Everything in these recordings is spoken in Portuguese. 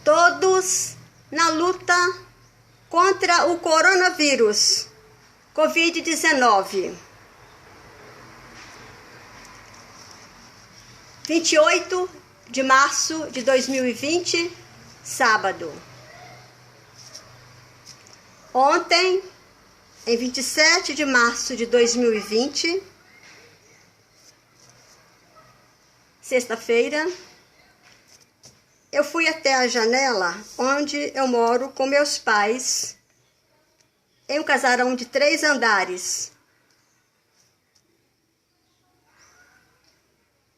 todos na luta contra o coronavírus, Covid-19. 28 de março de 2020, sábado. Ontem, em 27 de março de 2020, sexta-feira, eu fui até a janela onde eu moro com meus pais, em um casarão de 3 andares.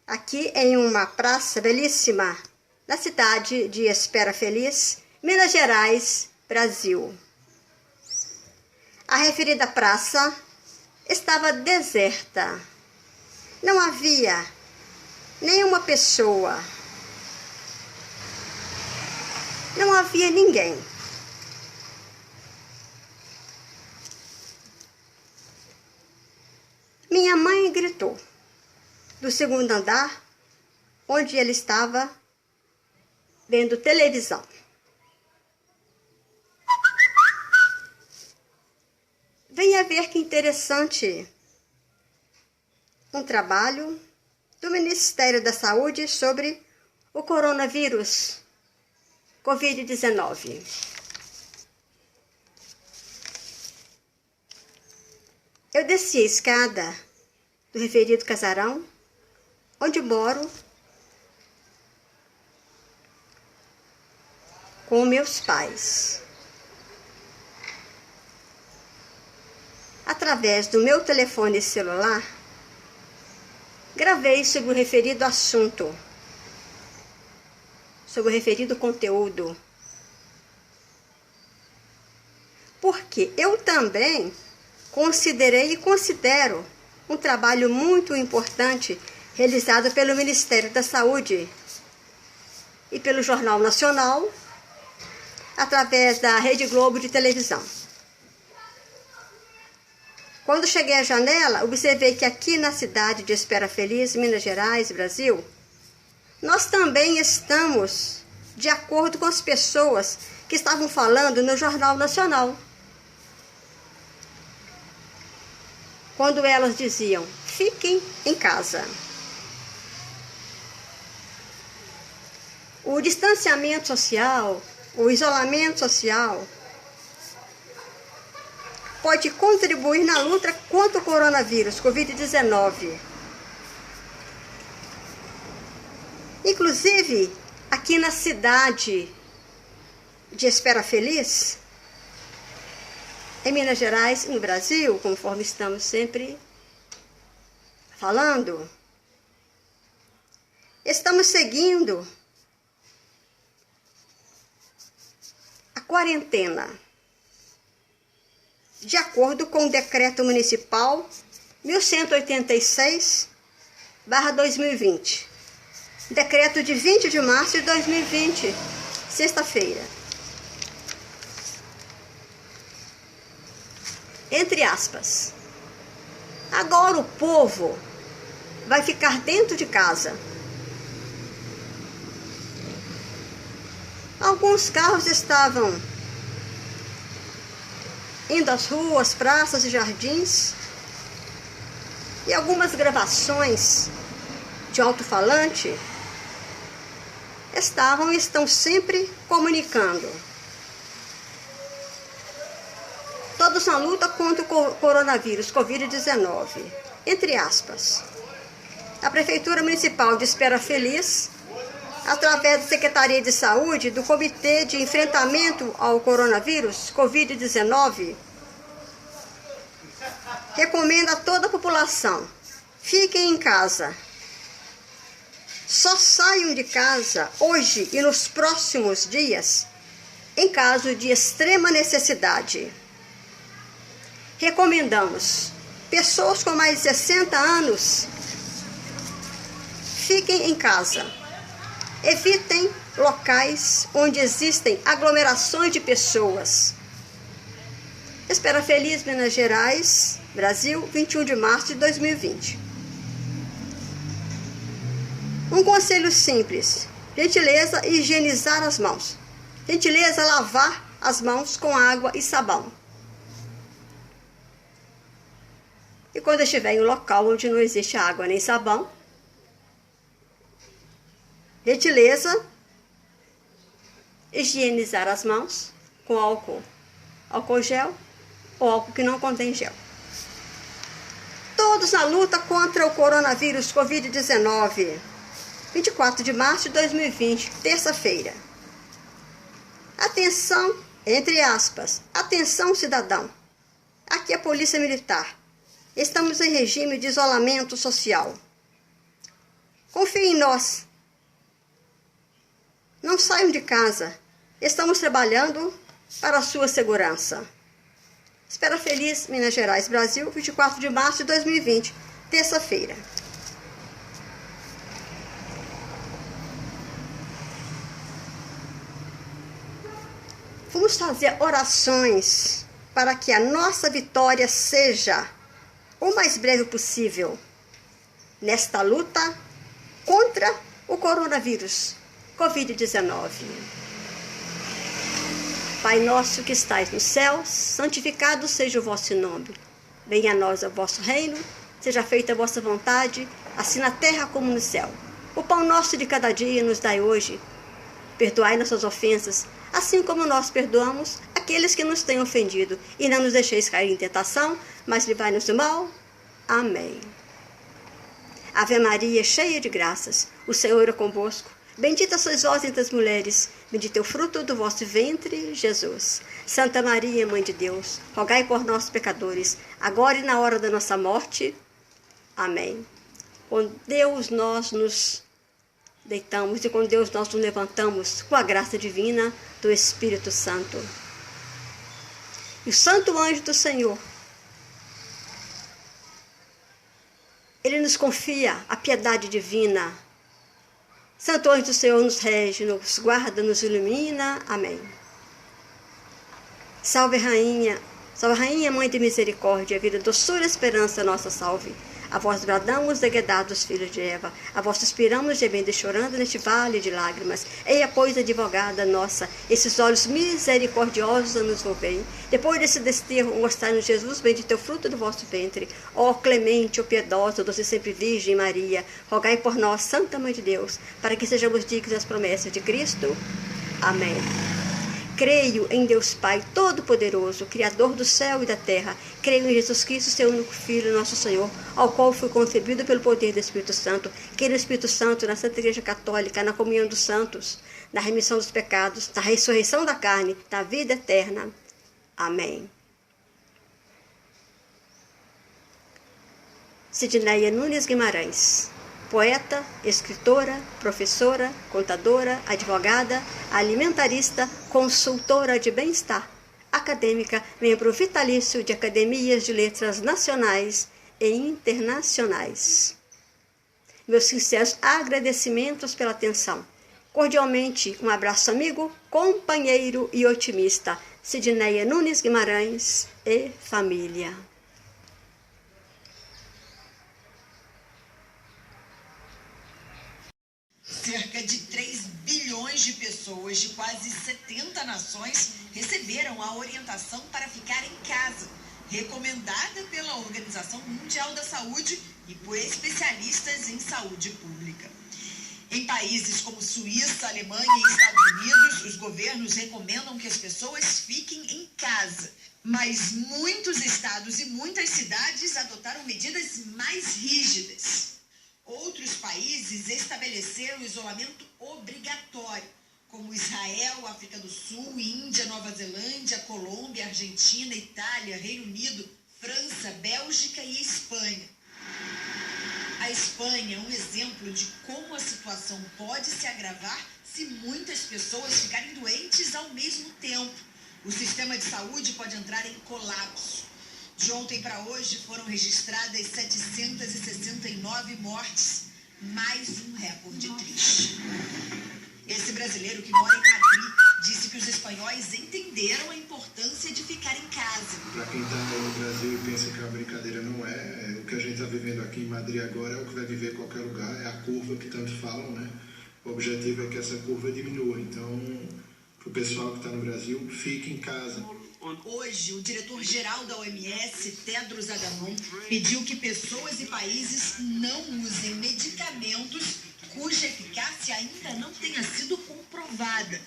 Aqui em uma praça belíssima, na cidade de Espera Feliz, Minas Gerais, Brasil. A referida praça estava deserta. Não havia nenhuma pessoa. Não havia ninguém. Minha mãe gritou do segundo andar, onde ele estava vendo televisão. Venha ver que interessante. Um trabalho do Ministério da Saúde sobre o coronavírus, Covid-19. Eu desci a escada do referido casarão, onde moro com meus pais. Através do meu telefone celular, gravei sobre o referido assunto, sobre o referido conteúdo. Porque eu também considerei e considero um trabalho muito importante realizado pelo Ministério da Saúde e pelo Jornal Nacional, através da Rede Globo de televisão. Quando cheguei à janela, observei que aqui na cidade de Espera Feliz, Minas Gerais, Brasil, nós também estamos de acordo com as pessoas que estavam falando no Jornal Nacional. Quando elas diziam, fiquem em casa. O distanciamento social, o isolamento social, pode contribuir na luta contra o coronavírus, Covid-19. Inclusive, aqui na cidade de Espera Feliz, em Minas Gerais, no Brasil, conforme estamos sempre falando, estamos seguindo a quarentena, de acordo com o Decreto Municipal 1186/2020. Decreto de 20 de março de 2020, sexta-feira. Entre aspas. Agora o povo vai ficar dentro de casa. Alguns carros estavam indo às ruas, praças e jardins, e algumas gravações de alto-falante estavam e estão sempre comunicando. Todos na luta contra o coronavírus, Covid-19. Entre aspas. A Prefeitura Municipal de Espera Feliz, através da Secretaria de Saúde, do Comitê de Enfrentamento ao Coronavírus, Covid-19, recomenda a toda a população, fiquem em casa. Só saiam de casa hoje e nos próximos dias, em caso de extrema necessidade. Recomendamos, pessoas com mais de 60 anos, fiquem em casa. Evitem locais onde existem aglomerações de pessoas. Espera Feliz, Minas Gerais, Brasil, 21 de março de 2020. Um conselho simples: gentileza e higienizar as mãos. Gentileza, lavar as mãos com água e sabão. E quando estiver em um local onde não existe água nem sabão, gentileza, higienizar as mãos com álcool gel ou álcool que não contém gel. Todos na luta contra o coronavírus Covid-19. 24 de março de 2020, terça-feira. Atenção, entre aspas, atenção cidadão. Aqui é a Polícia Militar. Estamos em regime de isolamento social. Confie em nós. Não saiam de casa. Estamos trabalhando para a sua segurança. Espera Feliz, Minas Gerais, Brasil, 24 de março de 2020, terça-feira. Vamos fazer orações para que a nossa vitória seja o mais breve possível nesta luta contra o coronavírus Covid-19. Pai nosso que estais no céu, santificado seja o vosso nome. Venha a nós o vosso reino, seja feita a vossa vontade, assim na terra como no céu. O pão nosso de cada dia nos dai hoje. Perdoai nossas ofensas, assim como nós perdoamos aqueles que nos têm ofendido. E não nos deixeis cair em tentação, mas livrai-nos do mal. Amém. Ave Maria, cheia de graças, o Senhor é convosco. Bendita sois vós entre as mulheres, bendito é o fruto do vosso ventre, Jesus. Santa Maria, Mãe de Deus, rogai por nós, pecadores, agora e na hora da nossa morte. Amém. Com Deus nós nos deitamos e com Deus nós nos levantamos com a graça divina do Espírito Santo. E o santo anjo do Senhor, ele nos confia a piedade divina. Santo anjo do Senhor nos rege, nos guarda, nos ilumina. Amém. Salve Rainha, Mãe de misericórdia, vida, doçura, esperança, nossa salve. A vós bradamos, deguedados filhos de Eva, a vós suspiramos, gemendo e chorando neste vale de lágrimas. Eia, pois, advogada nossa, esses olhos misericordiosos nos volvei. Depois desse desterro, mostrai-nos Jesus, bendito é o fruto do vosso ventre. Ó clemente, ó piedosa, doce sempre Virgem Maria, rogai por nós, Santa Mãe de Deus, para que sejamos dignos das promessas de Cristo. Amém. Creio em Deus Pai Todo-Poderoso, Criador do céu e da terra. Creio em Jesus Cristo, seu único Filho, nosso Senhor, ao qual foi concebido pelo poder do Espírito Santo. Creio no Espírito Santo, na Santa Igreja Católica, na comunhão dos santos, na remissão dos pecados, na ressurreição da carne, na vida eterna. Amém. Sidneia Nunes Guimarães. Poeta, escritora, professora, contadora, advogada, alimentarista, consultora de bem-estar, acadêmica, membro vitalício de academias de letras nacionais e internacionais. Meus sinceros agradecimentos pela atenção. Cordialmente, um abraço amigo, companheiro e otimista, Sidneia Nunes Guimarães e família. Cerca de 3 bilhões de pessoas de quase 70 nações receberam a orientação para ficar em casa, recomendada pela Organização Mundial da Saúde e por especialistas em saúde pública. Em países como Suíça, Alemanha e Estados Unidos, os governos recomendam que as pessoas fiquem em casa. Mas muitos estados e muitas cidades adotaram medidas mais rígidas. Outros países estabeleceram isolamento obrigatório, como Israel, África do Sul, Índia, Nova Zelândia, Colômbia, Argentina, Itália, Reino Unido, França, Bélgica e Espanha. A Espanha é um exemplo de como a situação pode se agravar se muitas pessoas ficarem doentes ao mesmo tempo. O sistema de saúde pode entrar em colapso. De ontem para hoje foram registradas 769 mortes, mais um recorde triste. Esse brasileiro que mora em Madrid disse que os espanhóis entenderam a importância de ficar em casa. Para quem está no Brasil e pensa que a brincadeira não é, o que a gente está vivendo aqui em Madrid agora é o que vai viver em qualquer lugar, é a curva que tanto falam, né? O objetivo é que essa curva diminua, então para o pessoal que está no Brasil, fique em casa. Hoje, o diretor-geral da OMS, Tedros Adhanom, pediu que pessoas e países não usem medicamentos cuja eficácia ainda não tenha sido comprovada.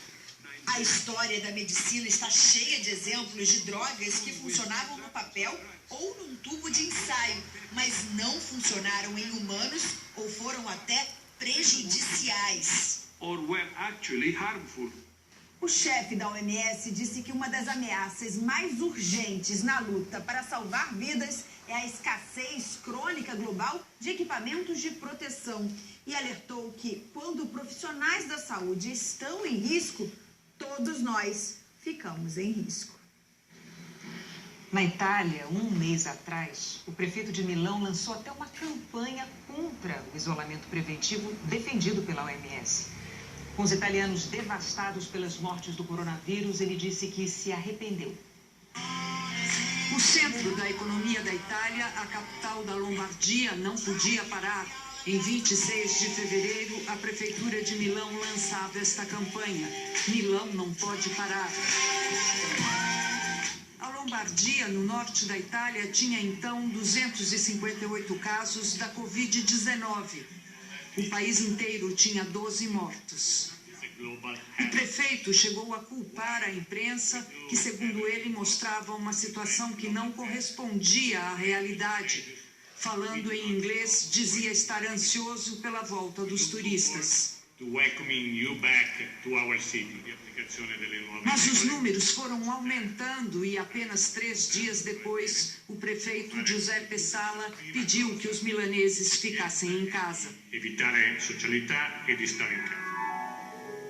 A história da medicina está cheia de exemplos de drogas que funcionavam no papel ou num tubo de ensaio, mas não funcionaram em humanos ou foram até prejudiciais. Or were actually harmful. O chefe da OMS disse que uma das ameaças mais urgentes na luta para salvar vidas é a escassez crônica global de equipamentos de proteção e alertou que, quando profissionais da saúde estão em risco, todos nós ficamos em risco. Na Itália, um mês atrás, o prefeito de Milão lançou até uma campanha contra o isolamento preventivo defendido pela OMS. Com os italianos devastados pelas mortes do coronavírus, ele disse que se arrependeu. O centro da economia da Itália, a capital da Lombardia, não podia parar. Em 26 de fevereiro, a Prefeitura de Milão lançava esta campanha. Milão não pode parar. A Lombardia, no norte da Itália, tinha então 258 casos da Covid-19. O país inteiro tinha 12 mortos. O prefeito chegou a culpar a imprensa, que, segundo ele, mostrava uma situação que não correspondia à realidade. Falando em inglês, dizia estar ansioso pela volta dos turistas. Mas os números foram aumentando e apenas 3 dias depois, o prefeito Giuseppe Sala pediu que os milaneses ficassem em casa.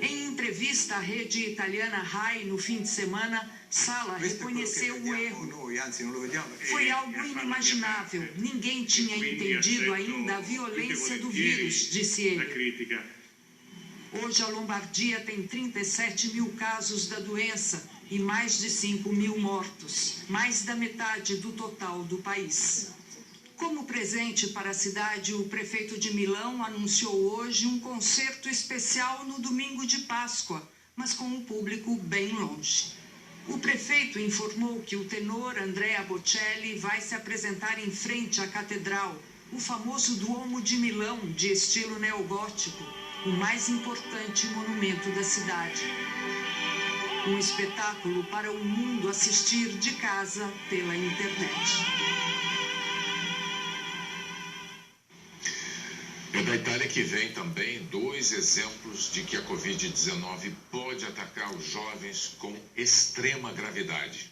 Em entrevista à rede italiana RAI no fim de semana, Sala reconheceu o erro. Foi algo inimaginável. Ninguém tinha entendido ainda a violência do vírus, disse ele. Hoje a Lombardia tem 37 mil casos da doença e mais de 5 mil mortos, mais da metade do total do país. Como presente para a cidade, o prefeito de Milão anunciou hoje um concerto especial no domingo de Páscoa, mas com um público bem longe. O prefeito informou que o tenor Andrea Bocelli vai se apresentar em frente à catedral, o famoso Duomo de Milão, de estilo neogótico, o mais importante monumento da cidade. Um espetáculo para o mundo assistir de casa pela internet. É da Itália que vem também 2 exemplos de que a Covid-19 pode atacar os jovens com extrema gravidade.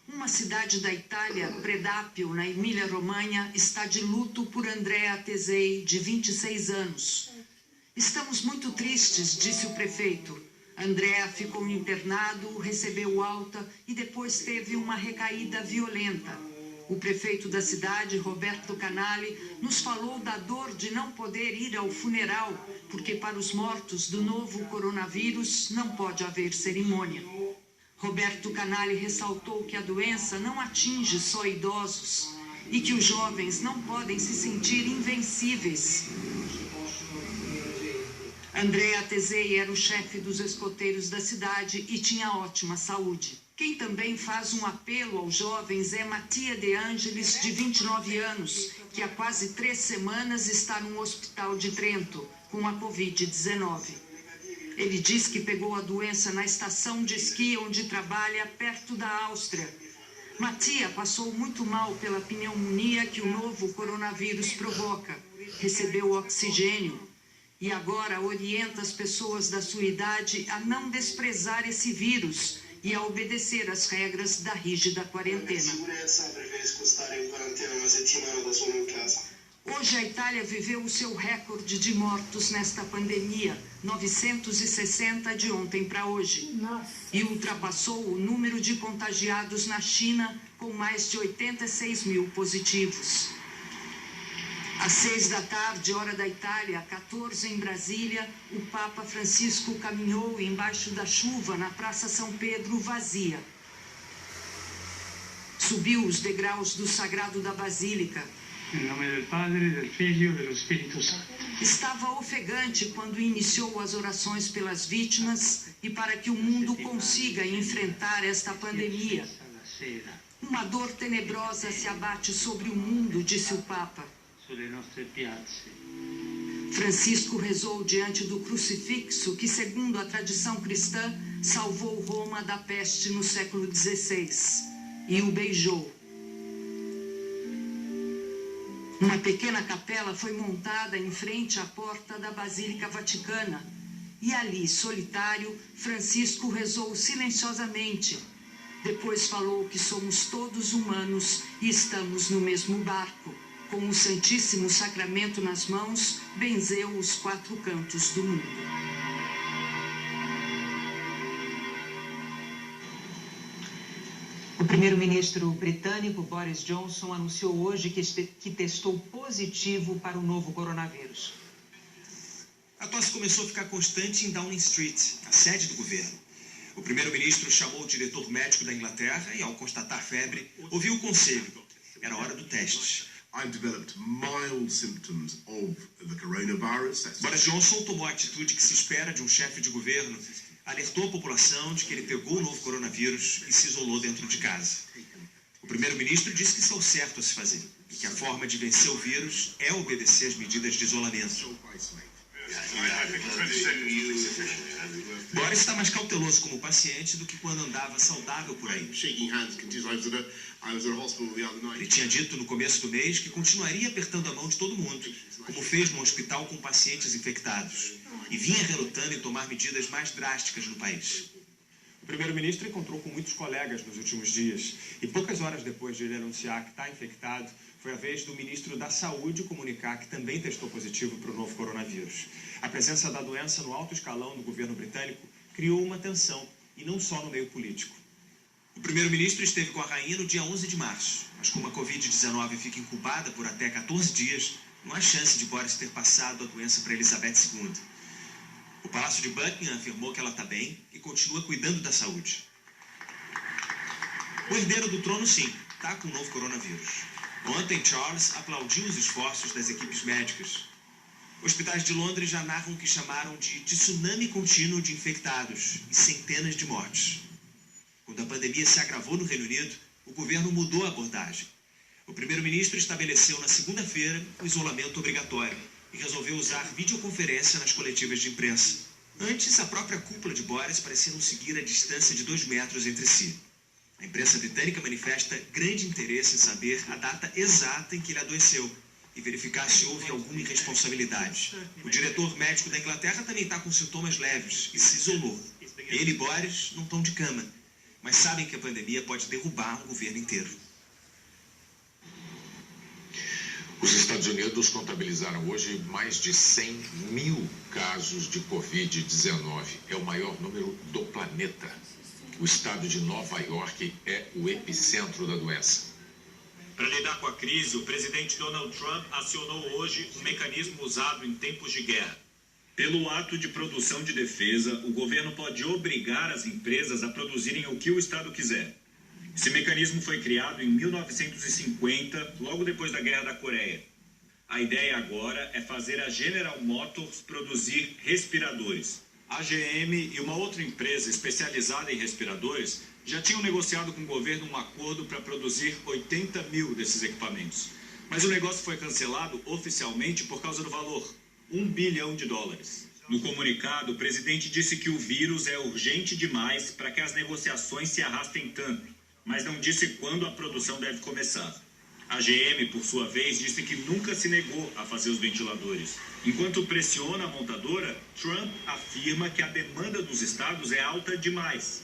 Uma cidade da Itália, Predápio, na Emília-Romanha, está de luto por Andrea Tesei, de 26 anos. Estamos muito tristes, disse o prefeito. Andrea ficou internado, recebeu alta e depois teve uma recaída violenta. O prefeito da cidade, Roberto Canali, nos falou da dor de não poder ir ao funeral, porque para os mortos do novo coronavírus não pode haver cerimônia. Roberto Canali ressaltou que a doença não atinge só idosos e que os jovens não podem se sentir invencíveis. Andrea Tesei era o chefe dos escoteiros da cidade e tinha ótima saúde. Quem também faz um apelo aos jovens é Mattia De Angelis, de 29 anos, que há quase 3 semanas está num hospital de Trento com a Covid-19. Ele diz que pegou a doença na estação de esqui onde trabalha, perto da Áustria. Mattia passou muito mal pela pneumonia que o novo coronavírus provoca. Recebeu oxigênio e agora orienta as pessoas da sua idade a não desprezar esse vírus e a obedecer às regras da rígida quarentena. Hoje a Itália viveu o seu recorde de mortos nesta pandemia, 960 de ontem para hoje. E ultrapassou o número de contagiados na China, com mais de 86 mil positivos. Às 6 da tarde, hora da Itália, 14 em Brasília, o Papa Francisco caminhou embaixo da chuva na Praça São Pedro vazia. Subiu os degraus do Sagrado da Basílica. Em nome do Padre, do Filho e do Espírito Santo. Estava ofegante quando iniciou as orações pelas vítimas e para que o mundo consiga enfrentar esta pandemia. Uma dor tenebrosa se abate sobre o mundo, disse o Papa. Francisco rezou diante do crucifixo que, segundo a tradição cristã, salvou Roma da peste no século XVI e o beijou. Uma pequena capela foi montada em frente à porta da Basílica Vaticana e ali, solitário, Francisco rezou silenciosamente. Depois falou que somos todos humanos e estamos no mesmo barco. Com o Santíssimo Sacramento nas mãos, benzeu os 4 cantos do mundo. O primeiro-ministro britânico Boris Johnson anunciou hoje que testou positivo para o novo coronavírus. A tosse começou a ficar constante em Downing Street, a sede do governo. O primeiro-ministro chamou o diretor médico da Inglaterra e, ao constatar febre, ouviu o conselho. Era hora do teste. I've developed mild symptoms of the coronavirus. Boris Johnson tomou a atitude que se espera de um chefe de governo. Alertou a população de que ele pegou o novo coronavírus e se isolou dentro de casa. O primeiro-ministro disse que isso é o certo a se fazer e que a forma de vencer o vírus é obedecer às medidas de isolamento. Boris está mais cauteloso como paciente do que quando andava saudável por aí. Ele tinha dito no começo do mês que continuaria apertando a mão de todo mundo, como fez no hospital com pacientes infectados, e vinha relutando em tomar medidas mais drásticas no país. O primeiro-ministro encontrou com muitos colegas nos últimos dias, e poucas horas depois de ele anunciar que está infectado, foi a vez do ministro da Saúde comunicar que também testou positivo para o novo coronavírus. A presença da doença no alto escalão do governo britânico criou uma tensão, e não só no meio político. O primeiro-ministro esteve com a rainha no dia 11 de março, mas como a Covid-19 fica incubada por até 14 dias, não há chance de Boris ter passado a doença para Elizabeth II. O Palácio de Buckingham afirmou que ela está bem e continua cuidando da saúde. O herdeiro do trono, sim, está com o novo coronavírus. Ontem, Charles aplaudiu os esforços das equipes médicas. Hospitais de Londres já narram o que chamaram de tsunami contínuo de infectados e centenas de mortes. Quando a pandemia se agravou no Reino Unido, o governo mudou a abordagem. O primeiro-ministro estabeleceu na segunda-feira o isolamento obrigatório e resolveu usar videoconferência nas coletivas de imprensa. Antes, a própria cúpula de Boris parecia não seguir a distância de 2 metros entre si. A imprensa britânica manifesta grande interesse em saber a data exata em que ele adoeceu e verificar se houve alguma irresponsabilidade. O diretor médico da Inglaterra também está com sintomas leves e se isolou. Ele e Boris não estão de cama, mas sabem que a pandemia pode derrubar um governo inteiro. Os Estados Unidos contabilizaram hoje mais de 100 mil casos de Covid-19. É o maior número do planeta. O estado de Nova York é o epicentro da doença. Para lidar com a crise, o presidente Donald Trump acionou hoje um mecanismo usado em tempos de guerra. Pelo ato de produção de defesa, o governo pode obrigar as empresas a produzirem o que o Estado quiser. Esse mecanismo foi criado em 1950, logo depois da Guerra da Coreia. A ideia agora é fazer a General Motors produzir respiradores. A GM e uma outra empresa especializada em respiradores já tinham negociado com o governo um acordo para produzir 80 mil desses equipamentos. Mas o negócio foi cancelado oficialmente por causa do valor, $1 bilhão. No comunicado, o presidente disse que o vírus é urgente demais para que as negociações se arrastem tanto, mas não disse quando a produção deve começar. A GM, por sua vez, disse que nunca se negou a fazer os ventiladores. Enquanto pressiona a montadora, Trump afirma que a demanda dos estados é alta demais.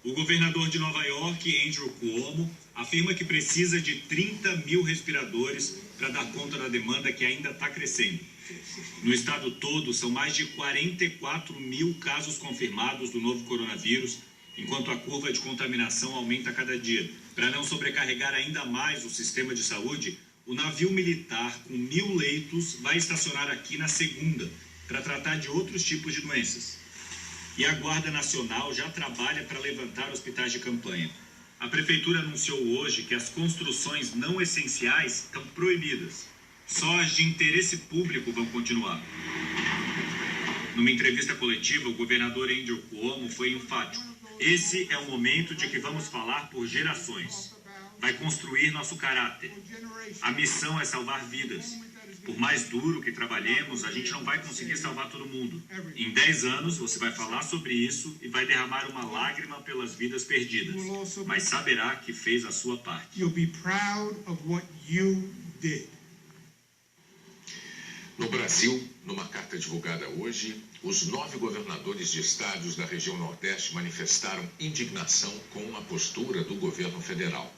O governador de Nova York, Andrew Cuomo, afirma que precisa de 30 mil respiradores para dar conta da demanda que ainda está crescendo. No estado todo, são mais de 44 mil casos confirmados do novo coronavírus, enquanto a curva de contaminação aumenta a cada dia. Para não sobrecarregar ainda mais o sistema de saúde, o navio militar com 1.000 leitos vai estacionar aqui na segunda, para tratar de outros tipos de doenças. E a Guarda Nacional já trabalha para levantar hospitais de campanha. A prefeitura anunciou hoje que as construções não essenciais estão proibidas. Só as de interesse público vão continuar. Numa entrevista coletiva, o governador Andrew Cuomo foi enfático. Esse é o momento de que vamos falar por gerações. Vai construir nosso caráter. A missão é salvar vidas. Por mais duro que trabalhemos, a gente não vai conseguir salvar todo mundo. Em 10 anos, você vai falar sobre isso e vai derramar uma lágrima pelas vidas perdidas. Mas saberá que fez a sua parte. You'll be proud of what you did. No Brasil, numa carta divulgada hoje, os 9 governadores de estados da região Nordeste manifestaram indignação com a postura do governo federal.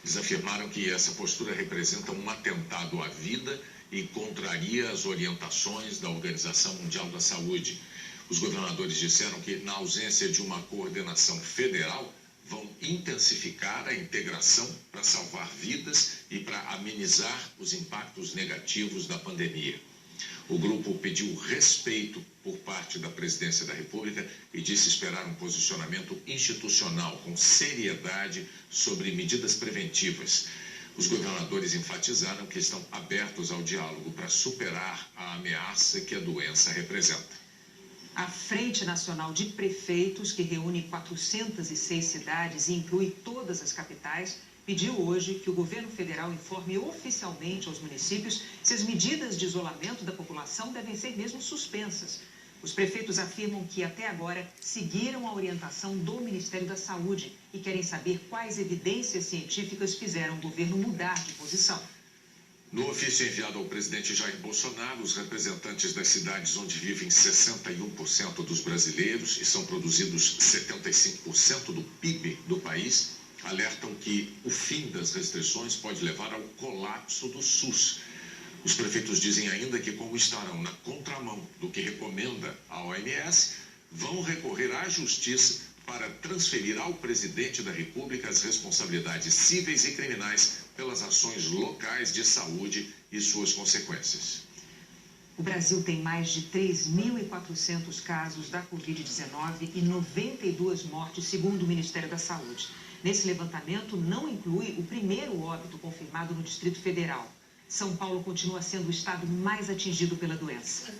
Eles afirmaram que essa postura representa um atentado à vida e contraria as orientações da Organização Mundial da Saúde. Os governadores disseram que, na ausência de uma coordenação federal, vão intensificar a integração para salvar vidas e para amenizar os impactos negativos da pandemia. O grupo pediu respeito por parte da Presidência da República e disse esperar um posicionamento institucional com seriedade sobre medidas preventivas. Os governadores enfatizaram que estão abertos ao diálogo para superar a ameaça que a doença representa. A Frente Nacional de Prefeitos, que reúne 406 cidades e inclui todas as capitais, pediu hoje que o governo federal informe oficialmente aos municípios se as medidas de isolamento da população devem ser mesmo suspensas. Os prefeitos afirmam que até agora seguiram a orientação do Ministério da Saúde e querem saber quais evidências científicas fizeram o governo mudar de posição. No ofício enviado ao presidente Jair Bolsonaro, os representantes das cidades onde vivem 61% dos brasileiros e são produzidos 75% do PIB do país, alertam que o fim das restrições pode levar ao colapso do SUS. Os prefeitos dizem ainda que, como estarão na contramão do que recomenda a OMS, vão recorrer à justiça para transferir ao presidente da República as responsabilidades cíveis e criminais pelas ações locais de saúde e suas consequências. O Brasil tem mais de 3.400 casos da Covid-19 e 92 mortes, segundo o Ministério da Saúde. Nesse levantamento não inclui o primeiro óbito confirmado no Distrito Federal. São Paulo continua sendo o estado mais atingido pela doença.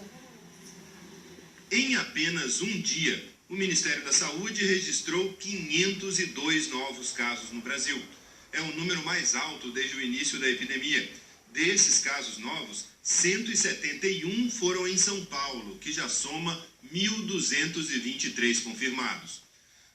Em apenas um dia, o Ministério da Saúde registrou 502 novos casos no Brasil. É o número mais alto desde o início da epidemia. Desses casos novos, 171 foram em São Paulo, que já soma 1.223 confirmados.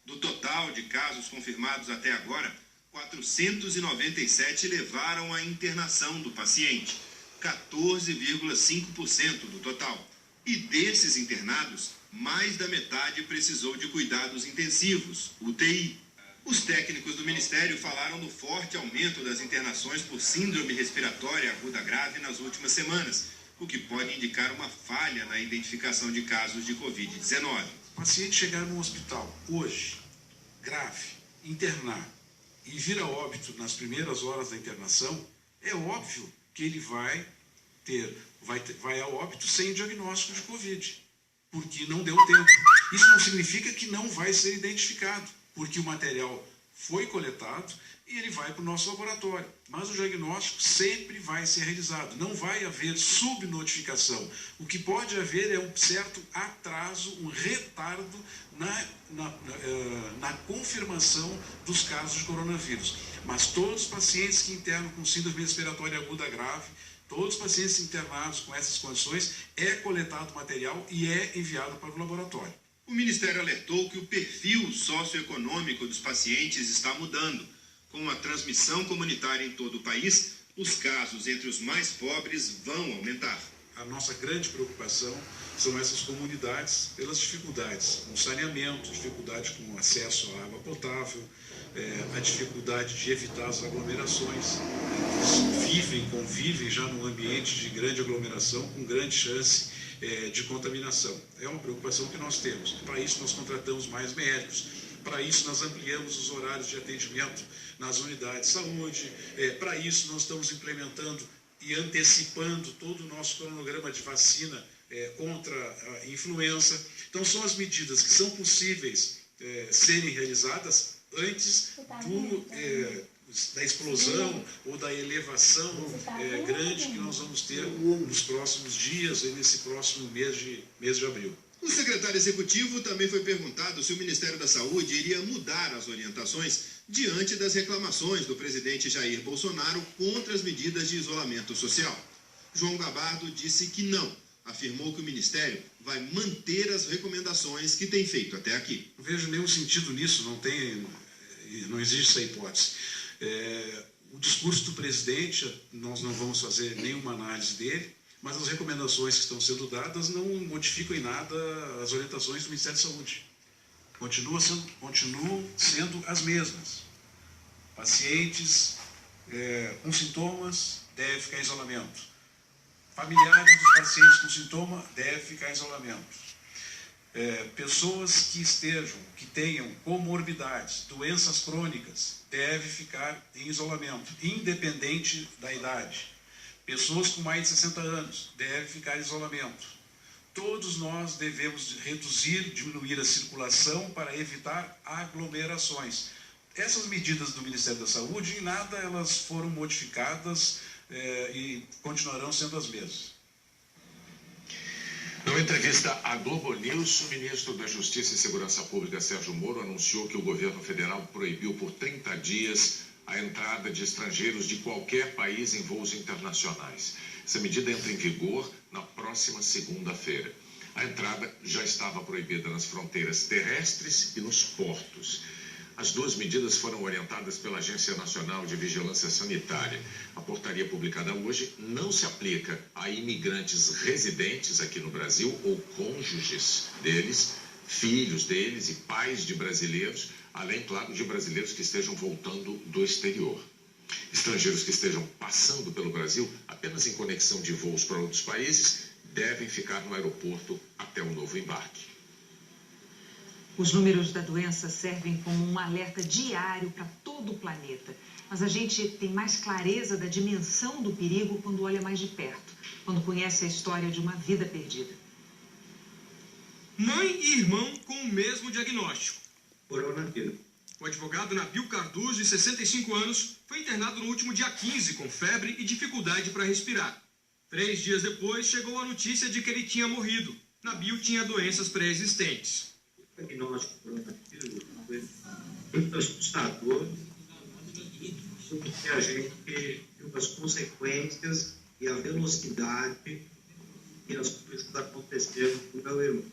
Do total de casos confirmados até agora, 497 levaram à internação do paciente, 14,5% do total. E desses internados, mais da metade precisou de cuidados intensivos, UTI. Os técnicos do Ministério falaram do forte aumento das internações por síndrome respiratória aguda grave nas últimas semanas, o que pode indicar uma falha na identificação de casos de Covid-19. O paciente chegar no hospital hoje, grave, internar e vir a óbito nas primeiras horas da internação, é óbvio que ele vai ao óbito sem diagnóstico de Covid, porque não deu tempo. Isso não significa que não vai ser identificado, porque o material foi coletado e ele vai para o nosso laboratório. Mas o diagnóstico sempre vai ser realizado, não vai haver subnotificação. O que pode haver é um certo atraso, um retardo na confirmação dos casos de coronavírus. Mas todos os pacientes que internam com síndrome respiratória aguda grave, todos os pacientes internados com essas condições, é coletado material e é enviado para o laboratório. O Ministério alertou que o perfil socioeconômico dos pacientes está mudando. Com a transmissão comunitária em todo o país, os casos entre os mais pobres vão aumentar. A nossa grande preocupação são essas comunidades pelas dificuldades com saneamento, dificuldade com acesso à água potável, a dificuldade de evitar as aglomerações. Eles convivem já num ambiente de grande aglomeração, com grande chance de contaminação. É uma preocupação que nós temos. Para isso nós contratamos mais médicos, para isso nós ampliamos os horários de atendimento nas unidades de saúde, para isso nós estamos implementando e antecipando todo o nosso cronograma de vacina contra a influenza. Então são as medidas que são possíveis serem realizadas antes da explosão ou da elevação grande que nós vamos ter nos próximos dias e nesse próximo mês de abril. O secretário executivo também foi perguntado se o Ministério da Saúde iria mudar as orientações diante das reclamações do presidente Jair Bolsonaro contra as medidas de isolamento social. João Gabardo disse que não. Afirmou que o Ministério vai manter as recomendações que tem feito até aqui. Não vejo nenhum sentido nisso, não existe essa hipótese. O discurso do presidente, nós não vamos fazer nenhuma análise dele, mas as recomendações que estão sendo dadas não modificam em nada as orientações do Ministério da Saúde. Continuam sendo as mesmas. Pacientes com sintomas devem ficar em isolamento. Familiares dos pacientes com sintoma devem ficar em isolamento. Pessoas que tenham comorbidades, doenças crônicas, devem ficar em isolamento, independente da idade. Pessoas com mais de 60 anos devem ficar em isolamento. Todos nós devemos diminuir a circulação para evitar aglomerações. Essas medidas do Ministério da Saúde, em nada elas foram modificadas e continuarão sendo as mesmas. Numa entrevista à Globo News, o ministro da Justiça e Segurança Pública, Sérgio Moro, anunciou que o governo federal proibiu por 30 dias a entrada de estrangeiros de qualquer país em voos internacionais. Essa medida entra em vigor na próxima segunda-feira. A entrada já estava proibida nas fronteiras terrestres e nos portos. As duas medidas foram orientadas pela Agência Nacional de Vigilância Sanitária. A portaria publicada hoje não se aplica a imigrantes residentes aqui no Brasil ou cônjuges deles, filhos deles e pais de brasileiros, além, claro, de brasileiros que estejam voltando do exterior. Estrangeiros que estejam passando pelo Brasil apenas em conexão de voos para outros países devem ficar no aeroporto até o novo embarque. Os números da doença servem como um alerta diário para todo o planeta. Mas a gente tem mais clareza da dimensão do perigo quando olha mais de perto, quando conhece a história de uma vida perdida. Mãe e irmão com o mesmo diagnóstico. Coronavírus. O advogado Nabil Cardoso, de 65 anos, foi internado no último dia 15 com febre e dificuldade para respirar. 3 dias depois, chegou a notícia de que ele tinha morrido. Nabil tinha doenças pré-existentes. O diagnóstico do coronavírus foi muito assustador, porque a gente viu as consequências e a velocidade que as coisas aconteceram com o meu irmão.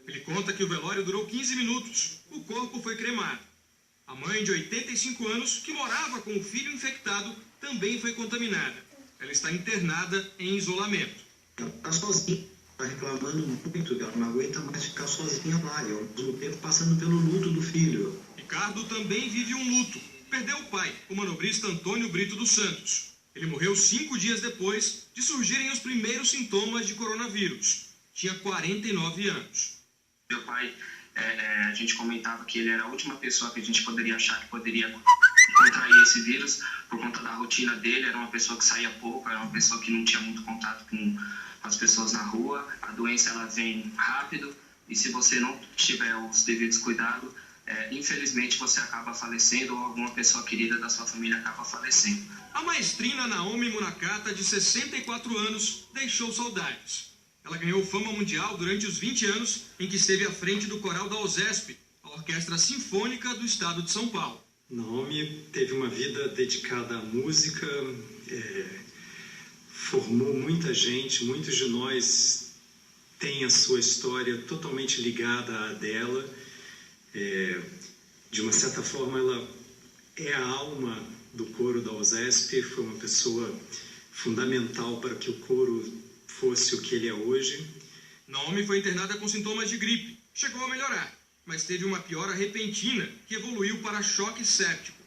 Ele conta que o velório durou 15 minutos. O corpo foi cremado. A mãe de 85 anos, que morava com o filho infectado, também foi contaminada. Ela está internada em isolamento. Ela está sozinha, está reclamando muito, ela não aguenta mais ficar sozinha lá, e ao mesmo tempo passando pelo luto do filho. Ricardo também vive um luto. Perdeu o pai, o manobrista Antônio Brito dos Santos. Ele morreu 5 dias depois de surgirem os primeiros sintomas de coronavírus. Tinha 49 anos. Meu pai, a gente comentava que ele era a última pessoa que a gente poderia achar que poderia contrair esse vírus por conta da rotina dele. Era uma pessoa que saía pouco, era uma pessoa que não tinha muito contato com as pessoas na rua. A doença ela vem rápido e se você não tiver os devidos cuidados, infelizmente você acaba falecendo ou alguma pessoa querida da sua família acaba falecendo. A maestrina Naomi Munakata, de 64 anos, deixou saudades. Ela ganhou fama mundial durante os 20 anos em que esteve à frente do coral da OSESP, a Orquestra Sinfônica do Estado de São Paulo. Naomi teve uma vida dedicada à música, formou muita gente, muitos de nós têm a sua história totalmente ligada à dela. De uma certa forma, ela é a alma do coro da OSESP, foi uma pessoa fundamental para que o coro fosse o que ele é hoje. Naomi foi internada com sintomas de gripe. Chegou a melhorar, mas teve uma piora repentina que evoluiu para choque séptico.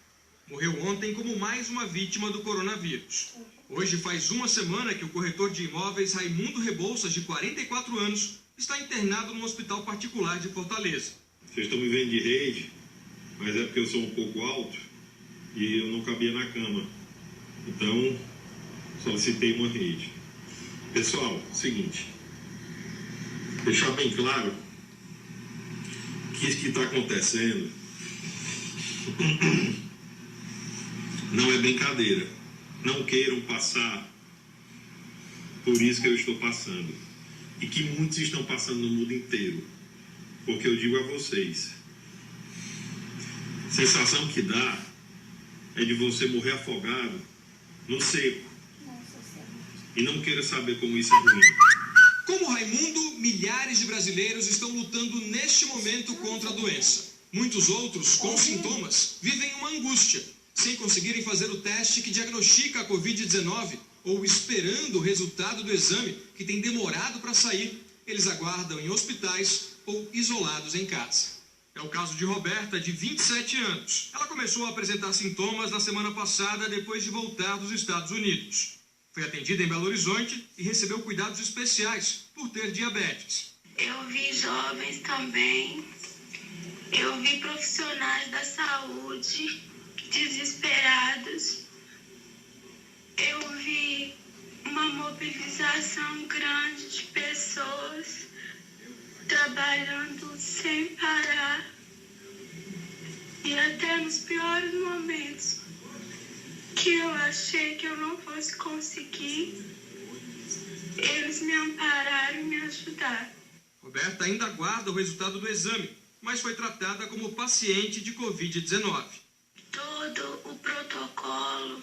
Morreu ontem como mais uma vítima do coronavírus. Hoje faz uma semana que o corretor de imóveis Raimundo Rebouças, de 44 anos, está internado num hospital particular de Fortaleza. Vocês estão me vendo de rede, mas é porque eu sou um pouco alto e eu não cabia na cama. Então, solicitei uma rede. Pessoal, seguinte, deixar bem claro que isso que está acontecendo Não é brincadeira. Não queiram passar por isso que eu estou passando. E que muitos estão passando no mundo inteiro. Porque eu digo a vocês, a sensação que dá é de você morrer afogado no seco. E não queira saber como isso é ruim. Como Raimundo, milhares de brasileiros estão lutando neste momento contra a doença. Muitos outros, com sintomas, vivem uma angústia, sem conseguirem fazer o teste que diagnostica a Covid-19 ou esperando o resultado do exame que tem demorado para sair. Eles aguardam em hospitais ou isolados em casa. É o caso de Roberta, de 27 anos. Ela começou a apresentar sintomas na semana passada depois de voltar dos Estados Unidos. Foi atendida em Belo Horizonte e recebeu cuidados especiais por ter diabetes. Eu vi jovens também, eu vi profissionais da saúde desesperados, eu vi uma mobilização grande de pessoas trabalhando sem parar e até nos piores momentos que eu achei que eu não fosse conseguir, eles me ampararam e me ajudaram. Roberta ainda aguarda o resultado do exame, mas foi tratada como paciente de Covid-19. Todo o protocolo,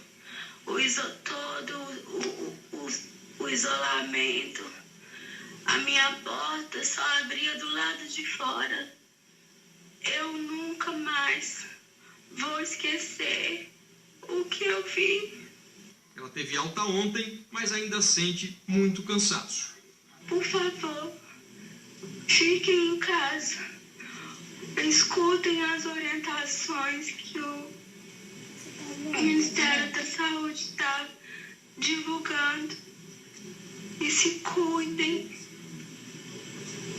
o isolamento, a minha porta só abria do lado de fora. Eu nunca mais vou esquecer o que eu vi. Ela teve alta ontem, mas ainda sente muito cansaço. Por favor, fiquem em casa. Escutem as orientações que o Ministério da Saúde está divulgando. E se cuidem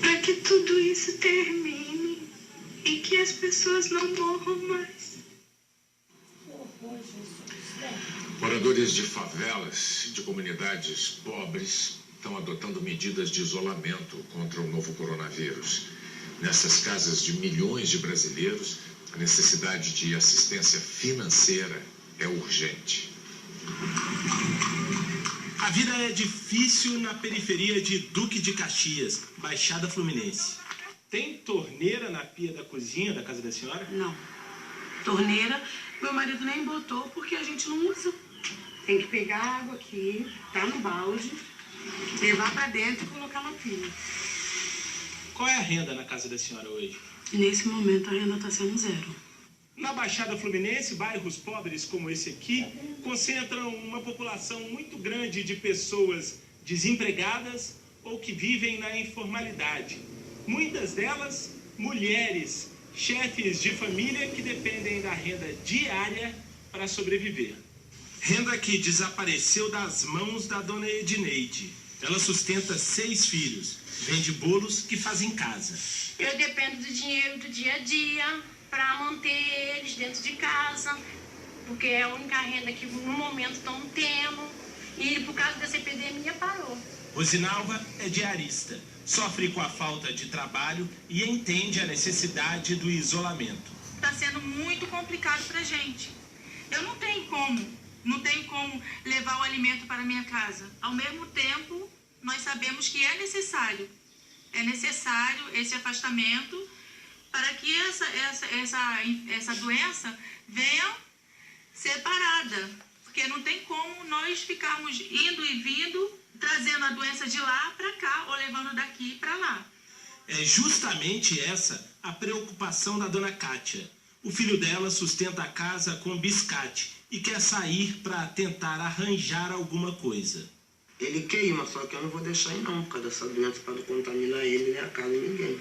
para que tudo isso termine e que as pessoas não morram mais. Moradores de favelas, de comunidades pobres, estão adotando medidas de isolamento contra o novo coronavírus. Nessas casas de milhões de brasileiros, a necessidade de assistência financeira é urgente. A vida é difícil na periferia de Duque de Caxias, Baixada Fluminense. Tem torneira na pia da cozinha da casa da senhora? Não. Torneira, meu marido nem botou porque a gente não usa. Tem que pegar a água aqui, tá no balde, levar pra dentro e colocar na pia. Qual é a renda na casa da senhora hoje? Nesse momento a renda tá sendo 0. Na Baixada Fluminense, bairros pobres como esse aqui concentram uma população muito grande de pessoas desempregadas ou que vivem na informalidade. Muitas delas, mulheres, chefes de família que dependem da renda diária para sobreviver. Renda que desapareceu das mãos da dona Edneide. Ela sustenta 6 filhos, vende bolos que faz em casa. Eu dependo do dinheiro do dia a dia para manter eles dentro de casa, porque é a única renda que no momento estão tendo, e por causa dessa epidemia parou. Rosinalva é diarista, sofre com a falta de trabalho e entende a necessidade do isolamento. Está sendo muito complicado para a gente. Eu não tenho como levar o alimento para a minha casa. Ao mesmo tempo, nós sabemos que é necessário esse afastamento para que essa doença venha separada, porque não tem como nós ficarmos indo e vindo, trazendo a doença de lá para cá ou levando daqui para lá. É justamente essa a preocupação da dona Kátia. O filho dela sustenta a casa com biscate e quer sair para tentar arranjar alguma coisa. Ele queima, só que eu não vou deixar ir não, por causa dessa doença, para não contaminar ele, nem a casa de ninguém.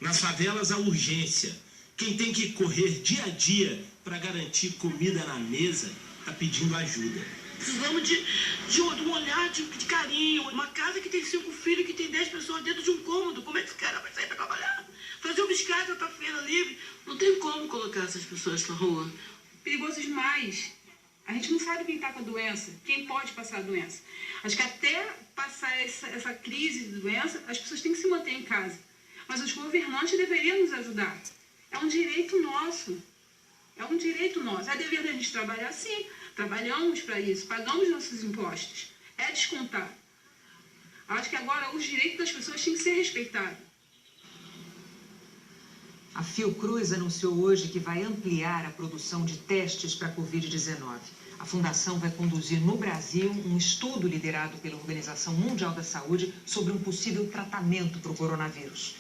Nas favelas, a urgência. Quem tem que correr dia a dia para garantir comida na mesa está pedindo ajuda. Precisamos de um olhar de carinho. Uma casa que tem 5 filhos, que tem 10 pessoas dentro de um cômodo. Como é que esse cara vai sair para trabalhar? Fazer um biscate para feira livre. Não tem como colocar essas pessoas na rua. Perigoso demais. A gente não sabe quem está com a doença, quem pode passar a doença. Acho que até passar essa crise de doença, as pessoas têm que se manter em casa. Mas os governantes deveriam nos ajudar. É um direito nosso. É um direito nosso. É dever da gente trabalhar sim. Trabalhamos para isso, pagamos nossos impostos. É descontar. Acho que agora os direitos das pessoas têm que ser respeitados. A Fiocruz anunciou hoje que vai ampliar a produção de testes para a Covid-19. A fundação vai conduzir no Brasil um estudo liderado pela Organização Mundial da Saúde sobre um possível tratamento para o coronavírus.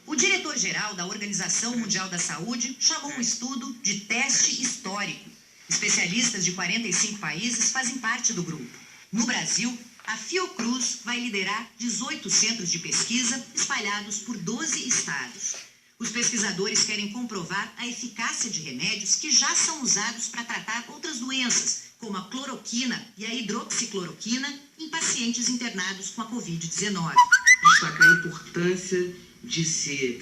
O diretor-geral da Organização Mundial da Saúde chamou um estudo de teste histórico. Especialistas de 45 países fazem parte do grupo. No Brasil, a Fiocruz vai liderar 18 centros de pesquisa espalhados por 12 estados. Os pesquisadores querem comprovar a eficácia de remédios que já são usados para tratar outras doenças, como a cloroquina e a hidroxicloroquina, em pacientes internados com a Covid-19. Destacar a importância de se